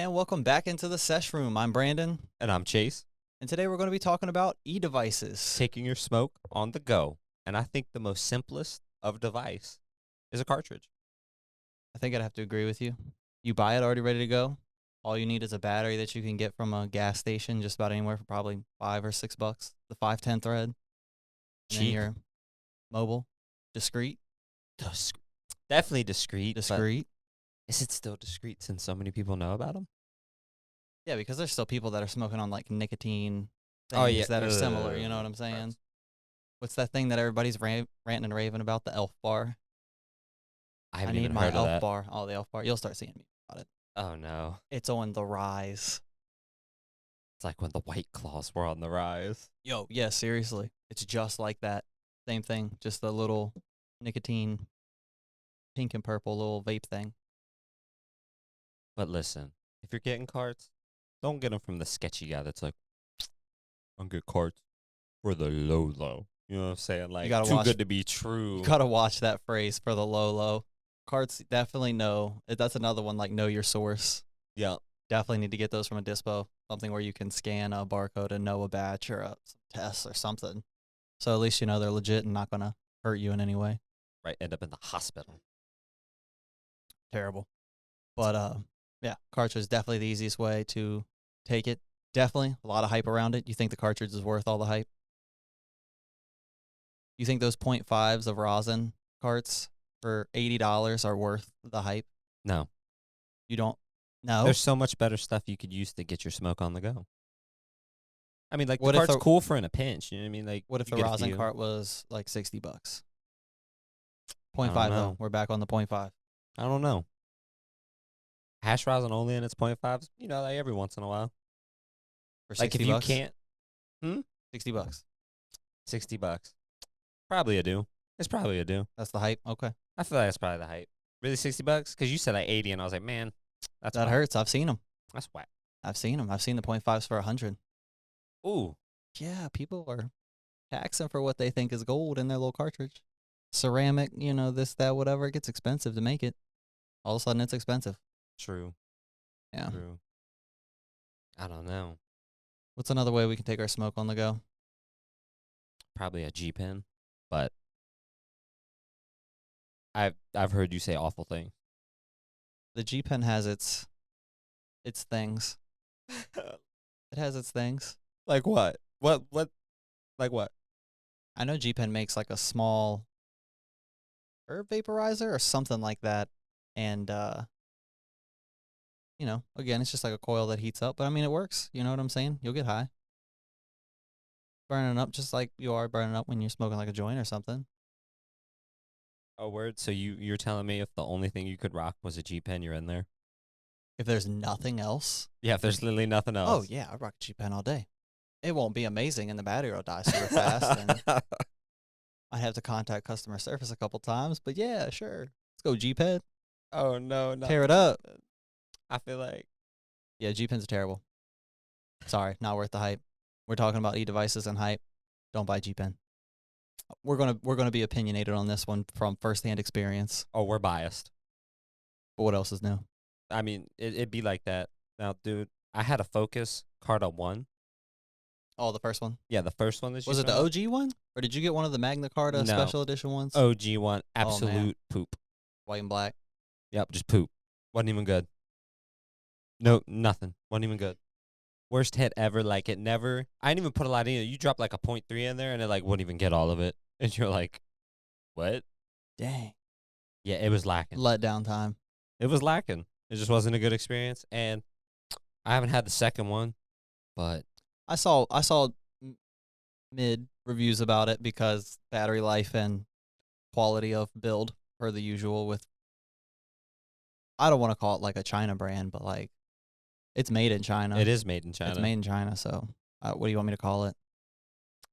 And welcome back into the Sesh Room. I'm Brandon, And I'm Chase, and today we're going to be talking about e-devices. taking your smoke on the go. And I think the most simplest of device is a cartridge. I think I'd have to agree with you. You buy it already ready to go. All you need is a battery that you can get from a gas station just about anywhere for probably $5 or $6. The 510 thread. And then Cheap. you're mobile, discreet. Definitely discreet. Discreet. Is it still discreet since so many people know about them? Yeah, because there's still people that are smoking on like nicotine Oh, things yeah. that are similar. You know what I'm saying? Gross. What's that thing that everybody's ranting and raving about? The Elf bar. I haven't need even my heard of Elf that. bar. Oh, the Elf bar. You'll start seeing me about it. Oh, no. It's on the rise. It's like when the White Claws were on the rise. Yo, yeah, seriously. It's just like that. Same thing. Just a little nicotine, pink and purple little vape thing. But listen, if you're getting carts, don't get them from the sketchy guy that's like, I'm get carts for the low. You know what I'm saying? Like, gotta too watch- good to be true. You gotta watch that phrase for the low. Carts definitely know. That's another one, like know your source. Yeah. Definitely need to get those from a dispo. Something where you can scan a barcode and know a batch or some tests or something. So at least you know they're legit and not gonna hurt you in any way. Right. End up in the hospital. Terrible. But yeah, cartridge is definitely the easiest way to take it. Definitely a lot of hype around it. You think the cartridge is worth all the hype? You think those 0.5s of rosin carts for $80 are worth the hype? No. You don't? No. There's so much better stuff you could use to get your smoke on the go. I mean, like, What the if cart's the- cool for in a pinch. You know what I mean? Like, What if you the get a rosin few. cart was like $60? I don't 0.5 though. know. We're back on the 0.5. I don't know. Hash rosin only in its 0.5s, you know, like every once in a while. For Like, if $60? you can't, $60. $60. Probably a do. It's probably a do. That's the hype. Okay. I feel like that's probably the hype. Really, $60? Because you said like 80, and I was like, man, that's That whack. hurts. I've seen them. That's whack. I've seen them. I've seen the 0.5s for 100. Ooh. Yeah, people are taxing for what they think is gold in their little cartridge. Ceramic, you know, this, that, whatever. It gets expensive to make it. All of a sudden, it's expensive. True. Yeah. True. I don't know. What's another way we can take our smoke on the go? Probably a G pen, but I've heard you say awful things. The G Pen has its things. It has its things. Like what? What? Like what? I know G Pen makes like a small herb vaporizer or something like that. And, you know, again, it's just like a coil that heats up. But, I mean, it works. You know what I'm saying? You'll get high. Burning up just like you are burning up when you're smoking like a joint or something. A word? So you're telling me if the only thing you could rock was a G pen, you're in there? If there's nothing else. Yeah, if there's literally nothing else. Oh, yeah, I rock a G Pen all day. It won't be amazing and the battery will die super fast. And I have to contact customer service a couple times. But, yeah, sure. Let's go G Pen. Oh, no. Tear it up. I feel like. Yeah, G Pens are terrible. Sorry, not worth the hype. We're talking about e-devices and hype. Don't buy G Pen. We're gonna be opinionated on this one from firsthand experience. Oh, we're biased. But what else is new? I mean, it'd be like that. Now, dude, I had a Focus Carta 1. Oh, the first one. Yeah, the first one that you Was it the found. OG one, or did you get one of the Magna Carta No. special edition ones? OG one. man. Absolute poop. White and black. Yep, just poop. Wasn't even good. No, nothing. Wasn't even good. Worst hit ever. Like, it never. I didn't even put a lot in it. You dropped like a 0.3 in there, and it like wouldn't even get all of it. And you're like, what? Dang. Yeah, it was lacking. Letdown time. It was lacking. It just wasn't a good experience. And I haven't had the second one, but I saw mid reviews about it because battery life and quality of build per the usual with. I don't want to call it like a China brand, but like it's made in China. it is made in China. It's made in China, so what do you want me to call it?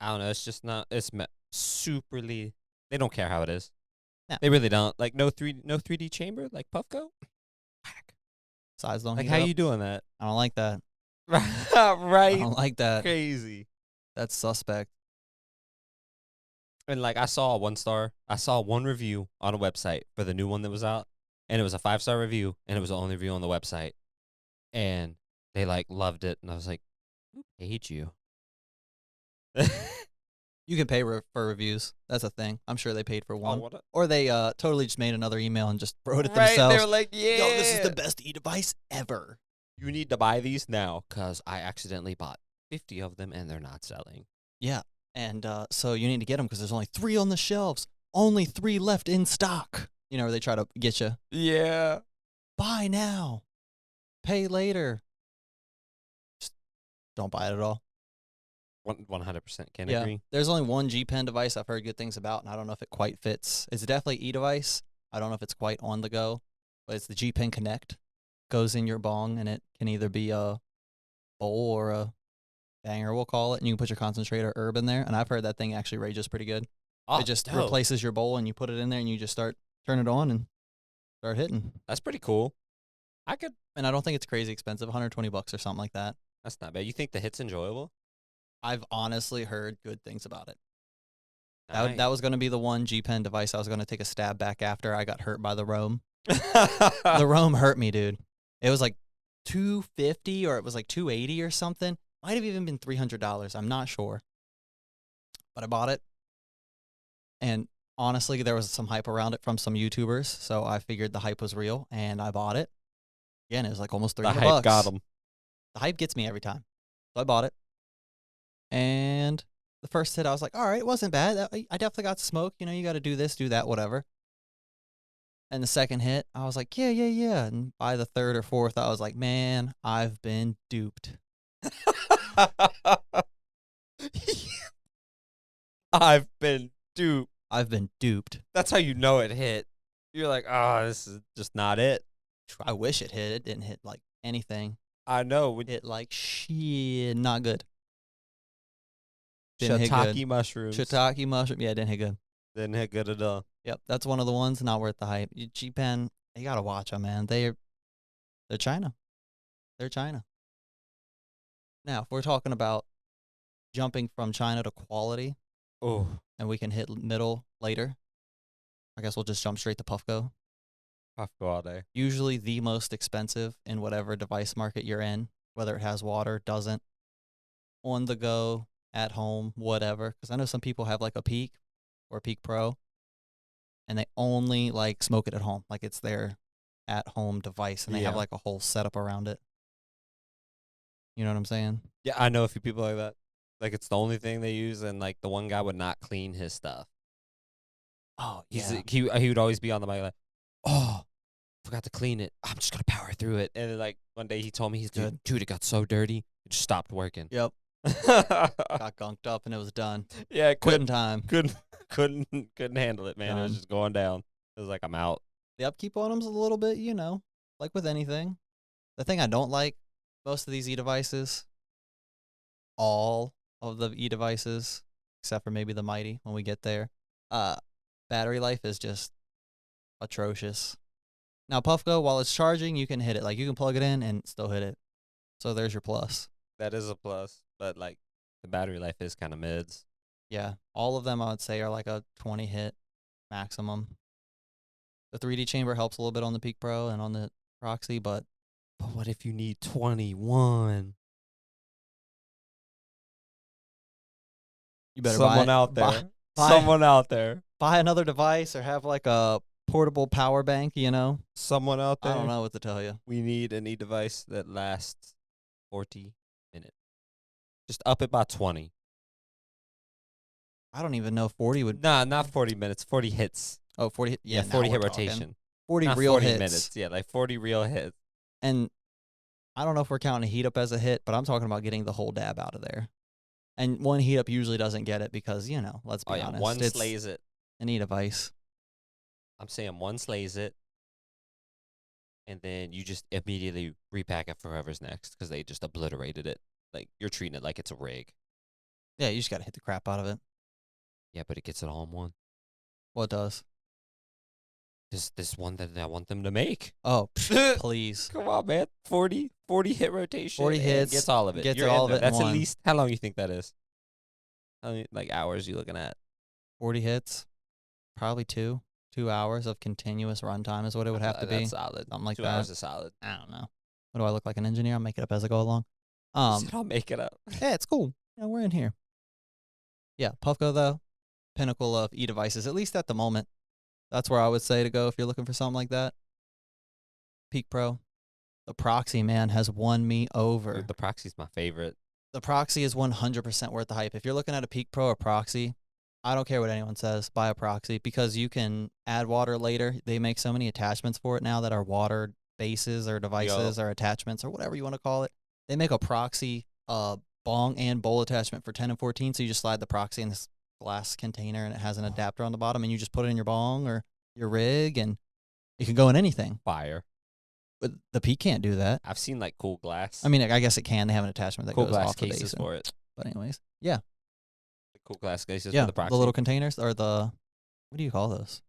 I don't know. It's just not. It's superly. They don't care how it is. No. They really don't. Like no 3D chamber like Puffco. Whack. Size don't Like heat how up. you doing that? I don't like that. I Right. don't like that. Crazy. That's suspect. And like I saw one review on a website for the new one that was out, and it was a 5-star review, and it was the only review on the website. and they like loved it, and I was like, who paid you? You can pay for reviews. That's a thing. I'm sure they paid for one. what Or they totally just made another email and just wrote it right? They themselves. were like, yeah, Yo, this is the best e-device ever. You need to buy these now because I accidentally bought 50 of them and they're not selling. Yeah. And so you need to get them because there's only 3 on the shelves. Only 3 left in stock. You know, where they try to get you. Yeah. Buy now. Pay later. Just don't buy it at all. 100% can agree. There's only one G Pen device I've heard good things about, and I don't know if it quite fits. It's definitely e-device. I don't know if it's quite on the go, but it's the G Pen Connect. Goes in your bong, and it can either be a bowl or a banger, we'll call it, and you can put your concentrate or herb in there, and I've heard that thing actually rages pretty good. Oh, It just dope. replaces your bowl, and you put it in there, and you just turn it on, and start hitting. That's pretty cool. And I don't think it's crazy expensive, $120 or something like that. That's not bad. You think the hit's enjoyable? I've honestly heard good things about it. Nice. That was going to be the one G Pen device I was going to take a stab back after I got hurt by the Roam. The Roam hurt me, dude. It was like $250 or it was like $280 or something. Might have even been $300. I'm not sure. But I bought it. And honestly, there was some hype around it from some YouTubers. So I figured the hype was real and I bought it. Again, it was like almost $300. The hype got them. The hype gets me every time. So I bought it. And the first hit, I was like, all right, it wasn't bad. I definitely got smoke. You know, you got to do this, do that, whatever. And the second hit, I was like, yeah. And by the third or fourth, I was like, man, I've been duped. I've been duped. I've been duped. That's how you know it hit. You're like, oh, this is just not it. I wish it hit. It didn't hit like anything. I know. It hit like shit. Not good. Didn't hit good. Shiitake mushrooms. Shiitake mushroom. Yeah, it didn't hit good. Didn't hit good at all. Yep, that's one of the ones not worth the hype. G Pen, you gotta watch them, man. They're China. They're China. Now, if we're talking about jumping from China to quality, Oh, and we can hit middle later, I guess we'll just jump straight to Puffco. Puffco all day. Usually the most expensive in whatever device market you're in, whether it has water, doesn't, on the go, at home, whatever. Because I know some people have like a Peak or Peak Pro, and they only like smoke it at home, like it's their at-home device, and they have like a whole setup around it. You know what I'm saying? Yeah, I know a few people like that. Like it's the only thing they use, and like the one guy would not clean his stuff. Oh, He would always be on the mic like, oh, forgot to clean it. I'm just gonna power through it. And then like one day he told me, dude, it got so dirty, it just stopped working. Yep. Got gunked up and it was done. Yeah, Quitting time. Couldn't handle it, man. It was just going down. It was like, I'm out. The upkeep on them's a little bit, you know, like with anything. The thing I don't like, most of these e-devices, all of the e-devices, except for maybe the Mighty when we get there, battery life is just atrocious. Now, Puffco, while it's charging, you can hit it. Like, you can plug it in and still hit it. So there's your plus. That is a plus, but like the battery life is kind of mids. Yeah, all of them I would say are like a 20 hit maximum. The 3D chamber helps a little bit on the Peak Pro and on the Proxy, but what if you need 21? You better Someone buy out there. buy- Someone out there. buy another device or have like a portable power bank, you know? Someone out there. I don't know what to tell you. We need an e-device that lasts 40 minutes. Just up it by 20. I don't even know 40 would... Nah, not 40 minutes. 40 hits. Oh, 40... Yeah, now 40 we're hit talking. rotation. 40 Not real 40 hits. minutes. Yeah, like 40 real hits. And I don't know if we're counting a heat up as a hit, but I'm talking about getting the whole dab out of there. And one heat up usually doesn't get it because, you know, let's be honest. One it's slays it. an e-device. I'm saying one slays it. And then you just immediately repack it for whoever's next because they just obliterated it. Like, you're treating it like it's a rig. Yeah, you just got to hit the crap out of it. Yeah, but it gets it all in one. Well, it does. This one that I want them to make. Oh, please. Come on, man. 40 hit rotation. 40 and hits, gets all of it. gets You're all in of there. it in That's one. at least, how long you think that is? How many, like, hours you looking at? 40 hits. Probably 2 hours of continuous runtime is what it would have to be. That's solid. Something like 2 that. hours is solid. I don't know. What do I look like, an engineer? I'll make it up as I go along. You said I'll make it up. Yeah, it's cool. Yeah, we're in here. Yeah, Puffco, though, pinnacle of e-devices, at least at the moment. That's where I would say to go if you're looking for something like that. Peak Pro. The Proxy, man, has won me over. Dude, the Proxy's my favorite. The Proxy is 100% worth the hype. If you're looking at a Peak Pro or Proxy, I don't care what anyone says, buy a Proxy because you can add water later. They make so many attachments for it now that are water bases or devices or attachments or whatever you want to call it. They make a Proxy bong and bowl attachment for 10 and 14, so you just slide the Proxy in this glass container and it has an adapter on the bottom and you just put it in your bong or your rig and it can go in anything. Fire. But the Peak can't do that. I've seen like cool glass. I mean, I guess it can. They have an attachment that cool goes glass off the cases basin. for it. But anyways, yeah. Cool glass cases Yeah, for the Proxy. the little containers or the, what do you call those?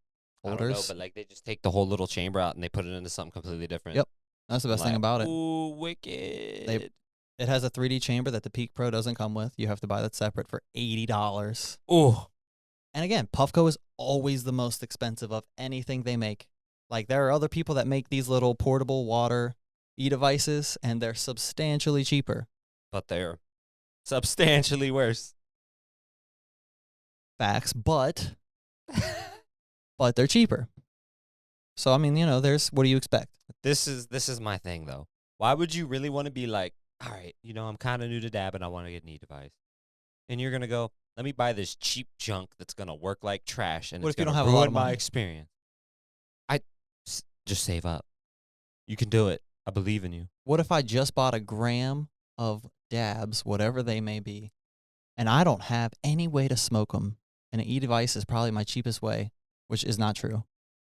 Holders? I don't know, but like they just take the whole little chamber out and they put it into something completely different. Yep. That's the best thing about it. Ooh, wicked. It has a 3D chamber that the Peak Pro doesn't come with. You have to buy that separate for $80. Ooh. And again, Puffco is always the most expensive of anything they make. Like, there are other people that make these little portable water e-devices, and they're substantially cheaper. But they're substantially worse. Facts, but they're cheaper. So, I mean, there's, what do you expect? This is my thing, though. Why would you really want to be like, all right, I'm kind of new to dab and I want to get an e-device. And you're going to go, let me buy this cheap junk that's going to work like trash and what it's if you going don't to have a lot ruin of my money? experience. Just save up. You can do it. I believe in you. What if I just bought a gram of dabs, whatever they may be, and I don't have any way to smoke them, and an e-device is probably my cheapest way, which is not true.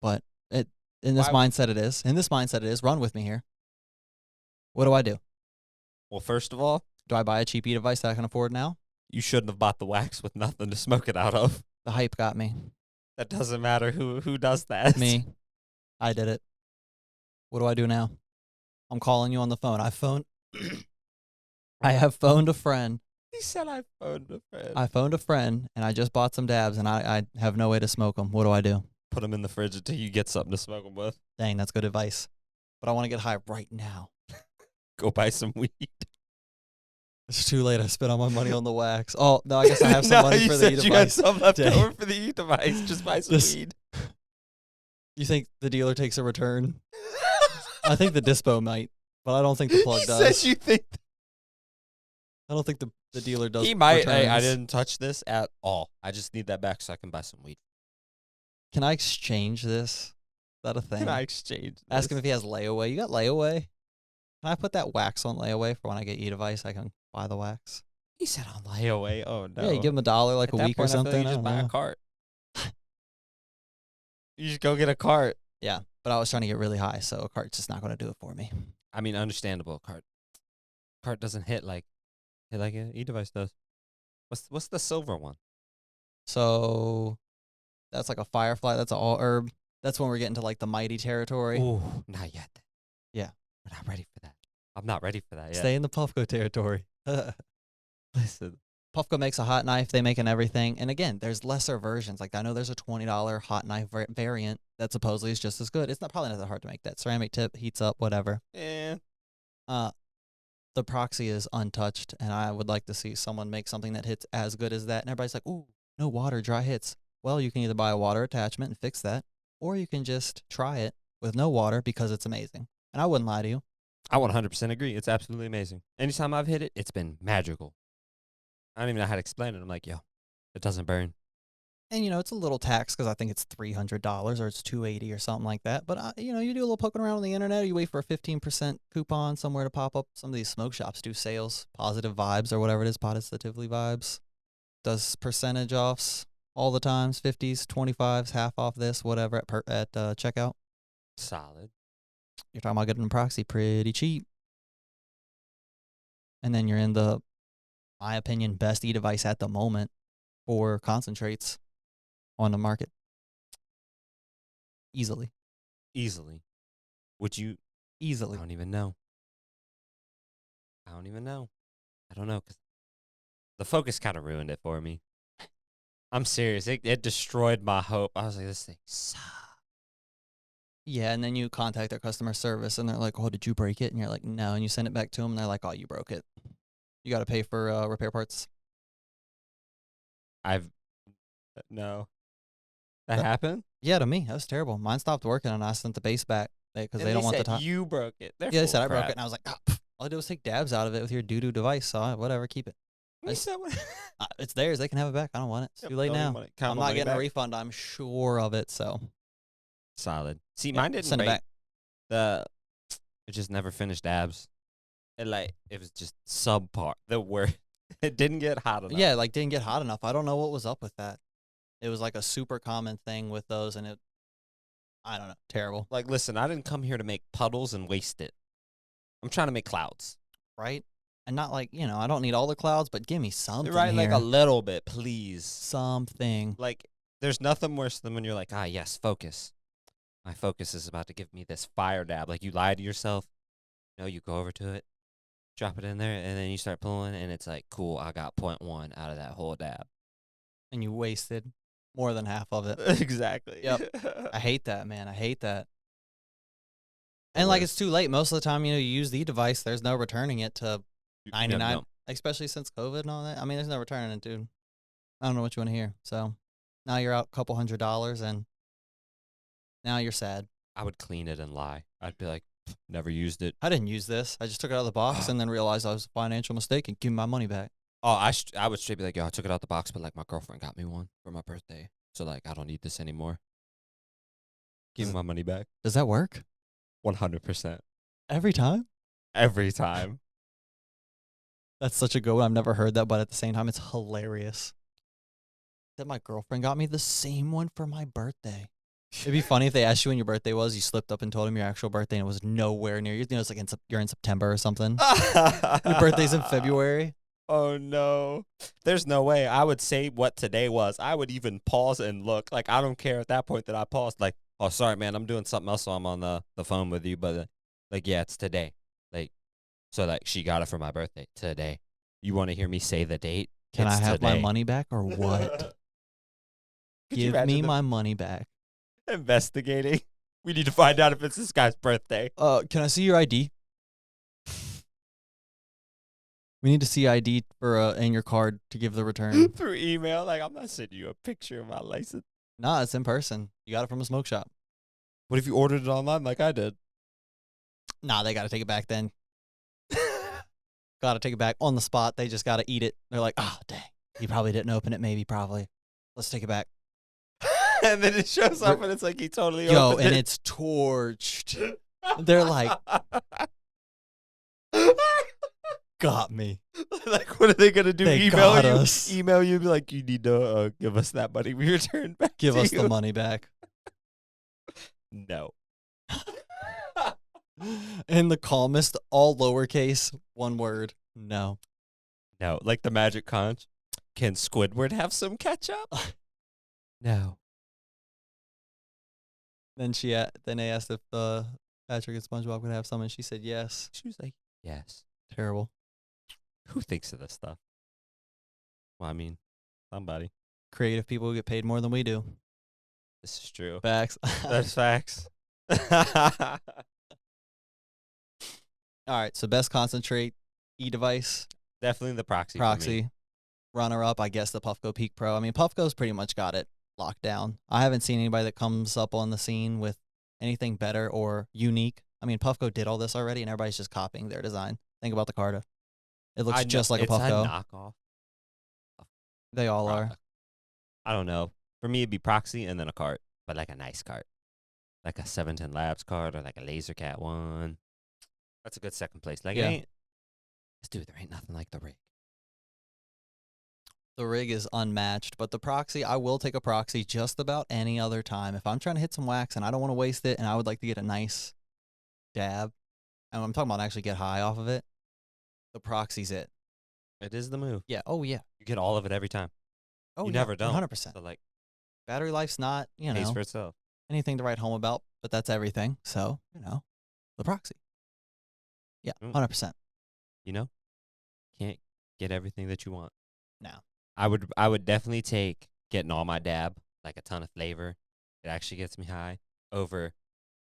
But in this mindset it is. In this mindset it is. Run with me here. What do I do? Well, first of all, Do I buy a cheap e-device that I can afford now? you shouldn't have bought the wax with nothing to smoke it out of. The hype got me. That doesn't matter who does that. Me. I did it. What do I do now? I'm calling you on the phone. I have phoned a friend. He said I phoned a friend. I phoned a friend, and I just bought some dabs, and I have no way to smoke them. What do I do? Put them in the fridge until you get something to smoke them with. Dang, that's good advice. But I want to get high right now. Go buy some weed. It's too late. I spent all my money on the wax. Oh, no, I guess I have some money for the e-device. You had some left Dang. over for the e-device. Just buy some weed. You think the dealer takes a return? I think the dispo might, but I don't think the plug He does. says you think. I don't think the dealer does. He might. I returns. didn't touch this at all. I just need that back so I can buy some weed. Can I exchange this? Is that a thing? Can I exchange this? Ask him if he has layaway. You got layaway? Can I put that wax on layaway for when I get e-device? I can buy the wax. He said on layaway. Oh, no. Yeah, you give him $1 like At a that week point, or something. I feel like you just buy a cart. You just go get a cart. Yeah, but I was trying to get really high, so a cart's just not going to do it for me. I mean, understandable. Cart doesn't hit like an e-device does. What's the silver one? So that's like a Firefly. That's an all herb. That's when we're getting to like the mighty territory. Ooh, not yet. Yeah. We're not ready for that. I'm not ready for that yet. Stay in the Puffco territory. Listen. Puffco makes a hot knife. They make an everything. And again, there's lesser versions. Like I know there's a $20 hot knife variant that supposedly is just as good. It's probably not that hard to make that. Ceramic tip, heats up, whatever. Yeah. The Proxy is untouched, and I would like to see someone make something that hits as good as that. And everybody's like, ooh, no water, dry hits. Well, you can either buy a water attachment and fix that, or you can just try it with no water because it's amazing. And I wouldn't lie to you. I 100% agree. It's absolutely amazing. Anytime I've hit it, it's been magical. I don't even know how to explain it. I'm like, yo, it doesn't burn. And, it's a little tax because I think it's $300 or it's $280 or something like that. But, you do a little poking around on the internet. Or you wait for a 15% coupon somewhere to pop up. Some of these smoke shops do sales, positive vibes or whatever it is, positively vibes. Does percentage offs all the times, 50s, 25s, half off this, whatever at checkout. Solid. You're talking about getting a Proxy pretty cheap. And then you're in the, my opinion, best e-device at the moment for concentrates on the market. Easily. Would you? Easily. I don't even know. I don't know. Cause the focus kind of ruined it for me. I'm serious. It destroyed my hope. I was like, this thing sucks. Yeah, and then you contact their customer service, and they're like, "Oh, did you break it?" And you're like, "No," and you send it back to them, and they're like, "Oh, you broke it. You got to pay for repair parts." I've no. That That- happened? Yeah, to me, that was terrible. Mine stopped working, and I sent the base back because And they don't want the said time. you broke it. They're Yeah, they full said of I broke crap. it, and I was like, all I did was take dabs out of it with your doo-doo device, so whatever, keep it. You said what? It's theirs. They can have it back. I don't want it. It's too late Don't even now. want it. Count I'm my not money getting a back. refund. I'm sure of it, so. Solid. See, Yeah, mine didn't send it break. back. It just never finished dabs. It was just subpar. It didn't get hot enough. Yeah, like didn't get hot enough. I don't know what was up with that. It was like a super common thing with those, and I don't know, terrible, Like, listen, I didn't come here to make puddles and waste it. I'm trying to make clouds. right? And not like, I don't need all the clouds, but give me something Right? Like here. a little bit, please. Something. Like, there's nothing worse than when you're like, yes, focus. My focus is about to give me this fire dab. Like, you lie to yourself. You go over to it, drop it in there, and then you start pulling, and it's like, cool, I got 0.1 out of that whole dab. And you wasted more than half of it. Exactly. Yep. I hate that, man. I hate that. And like it's too late. Most of the time, you use the device, there's no returning it to 99, No. especially since COVID and all that. I mean, there's no returning it, dude. I don't know what you want to hear. So now you're out a couple $100, and now you're sad. I would clean it and lie. I'd be like, never used it. I didn't use this. I just took it out of the box and then realized I was a financial mistake and give me my money back. Oh, I would straight be like, yo, I took it out the box, but like my girlfriend got me one for my birthday. So like, I don't need this anymore. Give me my money back. Does that work? 100%. Every time? Every time. That's such a good one. I've never heard that, but at the same time, it's hilarious. That my girlfriend got me the same one for my birthday. It'd be funny if they asked you when your birthday was, you slipped up and told them your actual birthday, and it was nowhere near you. It's like you're in September or something. Your birthday's in February. Oh, no. There's no way. I would say what today was. I would even pause and look. Like, I don't care at that point that I paused. Like, oh, sorry, man, I'm doing something else, so I'm on the phone with you. But, like, yeah, it's today. Like, so, like, she got it for my birthday today. You want to hear me say the date? Can It's I have my today. money back or what? Could you Give imagine me them my money back. investigating? We need to find out if it's this guy's birthday. Can I see your ID? We need to see ID for and your card to give the return. Through email. Like, I'm not sending you a picture of my license. Nah, it's in person. You got it from a smoke shop. What if you ordered it online like I did? Nah, they got to take it back then. Got to take it back on the spot. They just got to eat it. They're like, oh, dang. You probably didn't open it, maybe, probably. Let's take it back. And then it shows up and it's like he totally Yo, opened and it. it's torched. They're like, got me. Like, what are they going to do? They got you? us. Email you, be like, you need to give us that money. We return back Give to us you. the money back. No. In the calmest, all lowercase, one word, no. No. Like the magic conch. Can Squidward have some ketchup? No. Then then they asked if Patrick and SpongeBob could have some, and she said yes. She was like, yes. Terrible. Who thinks of this stuff? Well, I mean, somebody. Creative people who get paid more than we do. This is true. Facts. That's facts. All right, so best concentrate e-device, Definitely the proxy. For me. proxy. Runner up, I guess, the Puffco Peak Pro. I mean, Puffco's pretty much got it locked down. I haven't seen anybody that comes up on the scene with anything better or unique. I mean, Puffco did all this already, and everybody's just copying their design. Think about the Carta. It looks just like a Puffco. It's a knockoff. They all are. I don't know. For me, it'd be proxy and then a cart, but like a nice cart. Like a 710 Labs cart or like a Laser Cat one. That's a good second place. Like, Yeah. Dude, there ain't nothing like the rig. The rig is unmatched, but the proxy, I will take a proxy just about any other time. If I'm trying to hit some wax and I don't want to waste it and I would like to get a nice dab, and I'm talking about actually get high off of it, the proxy's it. It is the move. Yeah. Oh, yeah. You get all of it every time. Oh, You yeah. never don't. 100%. So, like, Battery life's not, pays for itself. anything to write home about, but that's everything. So, the proxy. Yeah, 100%. Can't get everything that you want. No. I would definitely take getting all my dab, like a ton of flavor. It actually gets me high over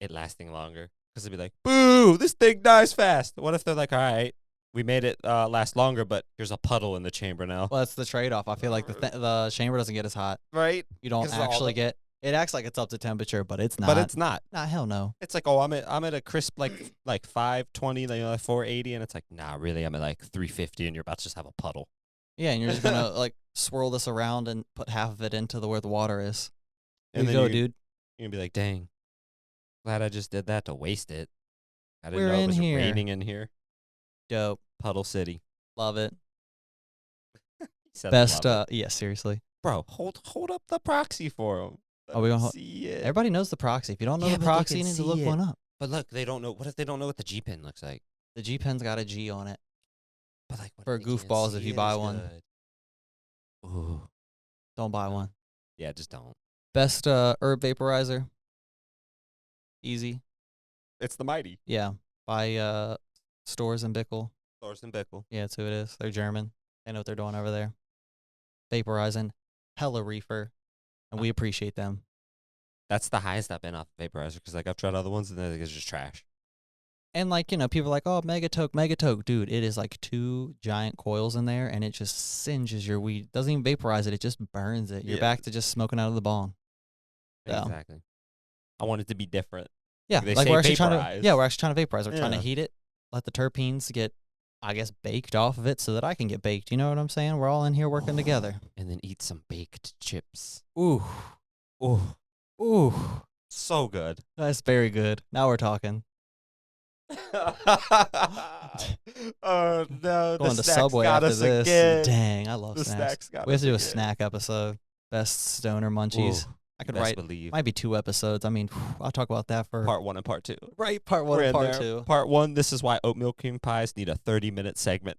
it lasting longer. Because they'd be like, boo, this thing dies fast. What if they're like, all right, we made it last longer, but here's a puddle in the chamber now. Well, that's the trade-off. I feel like the chamber doesn't get as hot. Right? You don't 'Cause actually get. It acts like it's up to temperature, but it's not. But it's not. Nah, hell no. It's like, oh, I'm at a crisp like 520, like 480, and it's like, nah, really, I'm at like 350, and you're about to just have a puddle. Yeah, and you're just gonna like swirl this around and put half of it into where the water is. And There then you go, dude. You're gonna be like, dang, glad I just did that to waste it. I didn't We're know it in was here. raining in here. Dope. Puddle City. Love it. He said Best. love it. Yeah, seriously. Bro, hold up the proxy for him. Are we gonna see it? Everybody knows the proxy. If you don't know Yeah, the but they proxy, can you need to see look it. one up. But look, they don't know. What if they don't know what the G pin looks like? The G pen's got a G on it. But like, what For if they can't goofballs, see if you it buy as one. good? Ooh, Don't buy one. yeah, just don't. Best herb vaporizer. Easy. It's the Mighty. Yeah. By Stores in Bickle. Thorsten Bickel. Yeah, that's who it is. They're German. They know what they're doing over there. Vaporizing. Hella reefer. And we appreciate them. That's the highest I've been off vaporizer because like I've tried other ones and it's just trash. And like, people are like, oh, Megatoke. Dude, it is like 2 giant coils in there and it just singes your weed. Doesn't even vaporize it. It just burns it. You're Yeah. back to just smoking out of the bong. Yeah. Exactly. I want it to be different. Yeah, They like say we're actually vaporize. we're actually trying to vaporize. We're trying to Yeah. heat it, let the terpenes get, I guess, baked off of it so that I can get baked. You know what I'm saying? We're all in here working together. And then eat some baked chips. Ooh, Ooh, ooh, so good. that's very good. Now we're talking. Oh no, Going the to snacks Subway got after us this. again. Dang, I love The snacks. snacks got We have us to do a again. snack episode. Best stoner munchies. Ooh, I could best write. believe. Might be 2 episodes. I mean, I'll talk about that for Part 1 and part 2. right. Part 1 We're and in part there. 2. Part 1, this is why oatmeal cream pies need a 30-minute segment.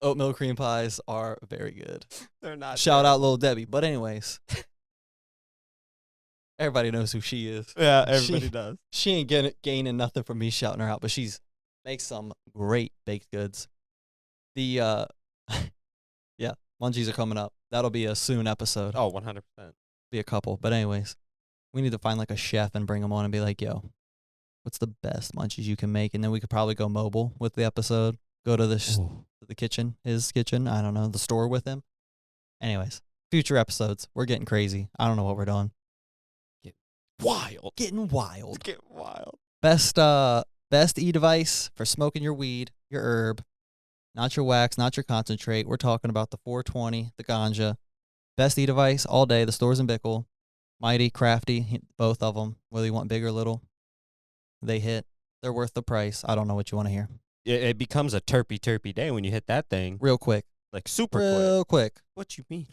Oatmeal cream pies are very good. They're not. Shout out Lil Debbie. But anyways, everybody knows who she is. Yeah, everybody does. She ain't gaining nothing from me shouting her out, but she's makes some great baked goods. The yeah, munchies are coming up. That'll be a soon episode. Oh, 100%. Be a couple. But anyways, we need to find like a chef and bring him on and be like, yo, what's the best munchies you can make? And then we could probably go mobile with the episode. Go to the kitchen, his kitchen. I don't know, the store with him. Anyways, future episodes. We're getting crazy. I don't know what we're doing. Wild. Getting wild. Get wild. Best e-device for smoking your weed, your herb, not your wax, not your concentrate. We're talking about the 420, the ganja. Best e-device all day. The Stores in Bickle, Mighty, Crafty, both of them. Whether you want big or little, they hit. They're worth the price. I don't know what you want to hear. It becomes a terpy day when you hit that thing. Real quick. Like super quick. Real quick. What you mean?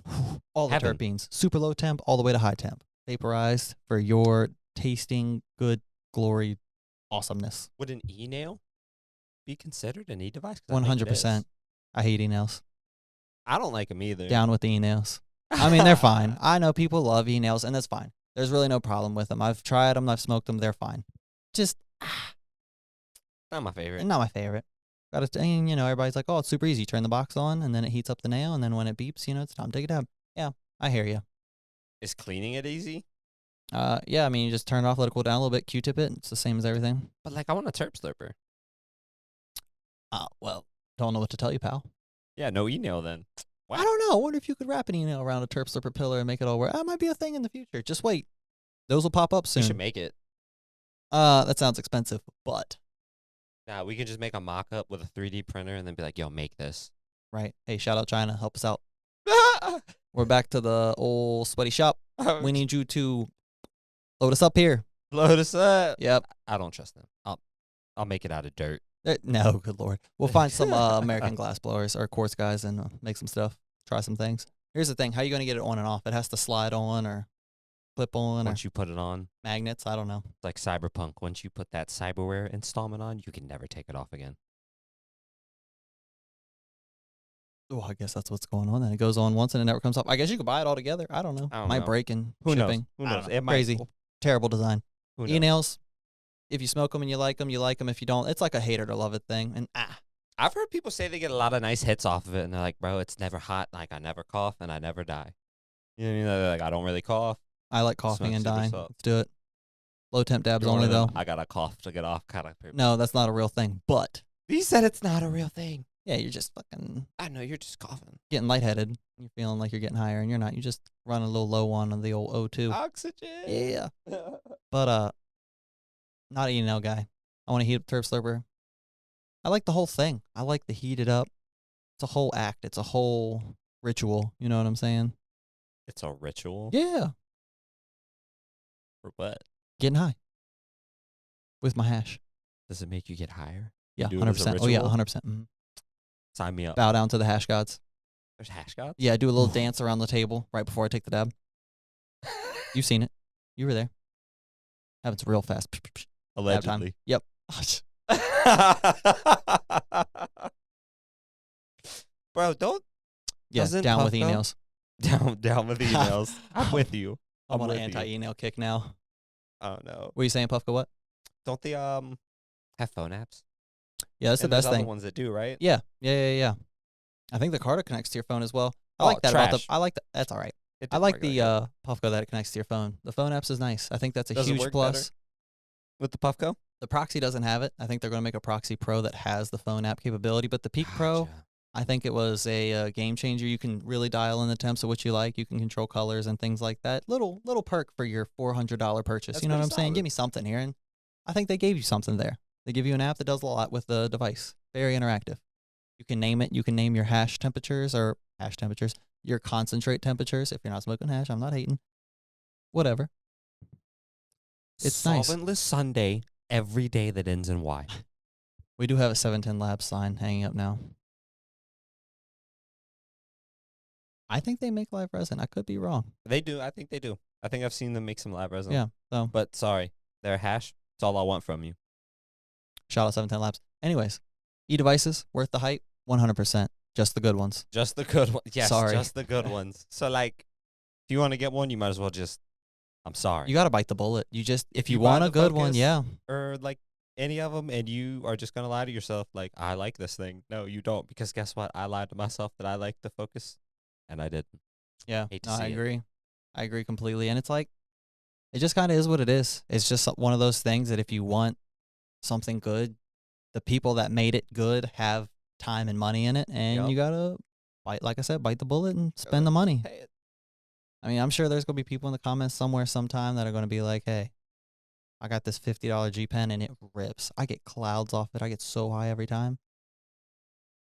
All the Heaven. terpenes. Super low temp all the way to high temp. Vaporized for your tasting good glory awesomeness. Would an e-nail be considered an e-device? 'Cause I think it 100%. is. I hate e-nails. I don't like them either. Down with the e-nails. I mean, they're fine. I know people love e-nails, and that's fine. There's really no problem with them. I've tried them. I've smoked them. They're fine. Just Not my favorite. not my favorite. Got to, and, everybody's like, oh, it's super easy. Turn the box on, and then it heats up the nail, and then when it beeps, it's time to take it out. Yeah, I hear you. Is cleaning it easy? Yeah, I mean, you just turn it off, let it cool down a little bit, Q-tip it. It's the same as everything. But like, I want a terp slurper. Well, don't know what to tell you, pal. Yeah, no e-nail then. I don't know. I wonder if you could wrap an e-nail around a terp slurper pillar and make it all work. That might be a thing in the future. Just wait. Those will pop up We soon. should make it. That sounds expensive, but Nah, we can just make a mock-up with a 3D printer and then be like, yo, make this. right. Hey, shout out China. Help us out. We're back to the old sweaty shop. We need you to load us up here. Load us up. Yep. I don't trust them. I'll make it out of dirt. No, good Lord. We'll find some American glass blowers or quartz guys and make some stuff. Try some things. Here's the thing. How are you going to get it on and off? It has to slide on or clip on or Once you put it on, magnets. I don't know. it's like Cyberpunk. Once you put that cyberware installment on, you can never take it off again. Oh, I guess that's what's going on. Then it goes on once and it never comes off. I guess you could buy it all together. I don't know. I don't Might know. break in Who shipping. knows? Who I knows? don't know. It might- Crazy. Terrible design. Who knows? E-nails. If you smoke them and you like them, you like them. If you don't, it's like a hater to love it thing. And I've heard people say they get a lot of nice hits off of it, and they're like, bro, it's never hot. Like, I never cough, and I never die. You know what I mean? They're like, I don't really cough. I like coughing and dying. Let's do it. Low temp dabs You're one only, of them, though. I got to cough to get off kind of people. No, that's not a real thing. But You said it's not a real thing. yeah, you're just fucking I know, you're just coughing. getting lightheaded. You're feeling like you're getting higher, and you're not. You just run a little low on the old O2. Oxygen. Yeah. But not an E&L guy. I want to heat up Turf Slurper. I like the whole thing. I like the heat it up. It's a whole act. It's a whole ritual. You know what I'm saying? It's a ritual? Yeah. For what? Getting high. With my hash. Does it make you get higher? Yeah, do it as a 100%. Oh, yeah, ritual? 100%. Mm-hmm. Sign me up. Bow down to the hash gods. There's hash gods? Yeah, I do a little dance around the table right before I take the dab. You've seen it. You were there. Happens real fast. Dab time. Allegedly. Yep. Bro, don't. Yeah, Doesn't down with Puffco- e-nails. Down with the emails. I'm with you. I'm on an with you. anti-e-nail kick now. Oh, no. What are you saying, Puffco? What? Don't they have phone apps? Yeah, that's the And there's best other thing. ones that do, right? Yeah. I think the Carter connects to your phone as well. I Oh, like that about trash. I like that. That's all right. It I did like work the good. Puffco that it connects to your phone. The phone apps is nice. I think that's a Does it huge work plus. better? With the Puffco? The Proxy doesn't have it. I think they're going to make a Proxy Pro that has the phone app capability. But the Peak Pro, Gotcha. I think it was a game changer. You can really dial in the temps of what you like. You can control colors and things like that. Little perk for your $400 purchase. That's you know what I'm pretty saying? solid. Give me something here. And I think they gave you something there. They give you an app that does a lot with the device. Very interactive. You can name it. You can name your hash temperatures, your concentrate temperatures. If you're not smoking hash, I'm not hating. Whatever. It's nice. Solventless Sunday every day that ends in Y. We do have a 710 Labs sign hanging up now. I think they make live resin. I could be wrong. They do. I think they do. I think I've seen them make some lab resin. Yeah. So But sorry, their hash, it's all I want from you. shout out 710 Labs. Anyways, e-devices worth the hype. 100%. Just the good ones. Just the good ones. Yes, Sorry. just the good ones. So, like, if you want to get one, you might as well just, I'm sorry. You got to bite the bullet. If you You want buy a the good one, Focus, yeah. Or, like, any of them, and you are just going to lie to yourself, like, I like this thing. No, you don't. Because guess what? I lied to myself that I liked the Focus, and I didn't. Yeah. Hate to No, see I it. agree. I agree completely. And it's like, it just kind of is what it is. It's just one of those things that if you want something good, the people that made it good have time and money in it, and Yup. you got to, like I said, bite the bullet and spend the money. Pay it. I mean, I'm sure there's going to be people in the comments somewhere sometime that are going to be like, hey, I got this $50 G Pen and it rips. I get clouds off it. I get so high every time.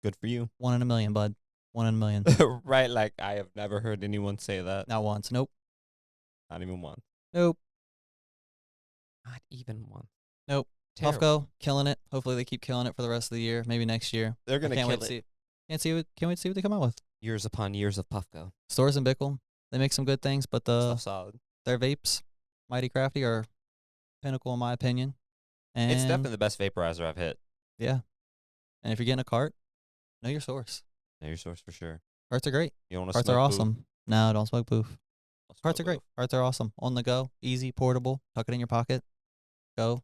Good for you. 1 in a million, bud. 1 in a million. Right, like, I have never heard anyone say that. Not once. Nope. Not even one. Nope. Not even one. Nope. Terrible. Puffco, killing it. Hopefully they keep killing it for the rest of the year. Maybe next year. They're going to Can't kill wait to it. see. Can't wait to see what they come out with. Years upon years of Puffco. Stores in Bickle, they make some good things, but Stuff solid. their vapes, Mighty Crafty, are pinnacle in my opinion. And It's definitely the best vaporizer I've hit. yeah. And if you're getting a cart, know your source. Know your source for sure. Carts are great. You don't want to Carts smoke are boof? awesome. No, don't smoke boof. Don't Carts smoke are great. boof. Carts are awesome. On the go, easy, portable. Tuck it in your pocket. Go.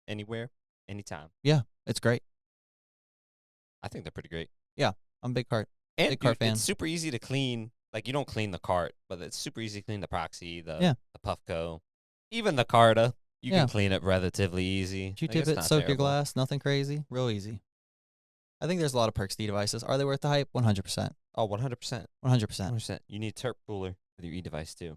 Anywhere, anytime. It's great. I think they're pretty great. I'm a big cart. And Big cart dude, fan. it's super easy to clean. Like, you don't clean the cart, but it's super easy to clean the Proxy, Yeah. the Puffco. Even the Carta, you Yeah. can clean it relatively easy. Q-tip Like, it's it, not soak your terrible. glass. Nothing crazy. Real easy. I think there's a lot of perks to devices. Are they worth the hype? 100%. Oh, 100%. 100%. 100%. You need Terp cooler with your e-device, too.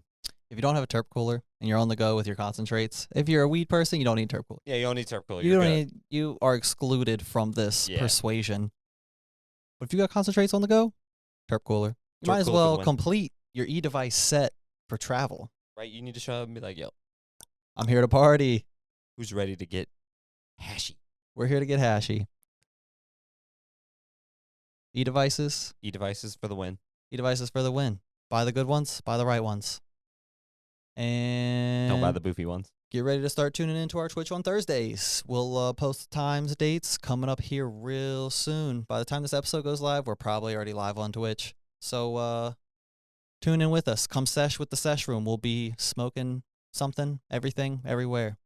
If you don't have a terp cooler and you're on the go with your concentrates, if you're a weed person, you don't need terp cooler. Yeah, you don't need Terp cooler. You You're don't good. need. You are excluded from this Yeah. persuasion. But if you got concentrates on the go, terp cooler. You Terp might as cooler well could win. complete your e-device set for travel. Right? You need to show up and be like, yo, I'm here to party. who's ready to get hashy? We're here to get hashy. E-devices. E-devices for the win. E-devices for the win. Buy the good ones. Buy the right ones. And Don't buy the boofy ones. get ready to start tuning into our Twitch on Thursdays. We'll post the times, dates coming up here real soon. By the time this episode goes live, we're probably already live on Twitch. So tune in with us. Come sesh with the Sesh Room. We'll be smoking something, everything, everywhere.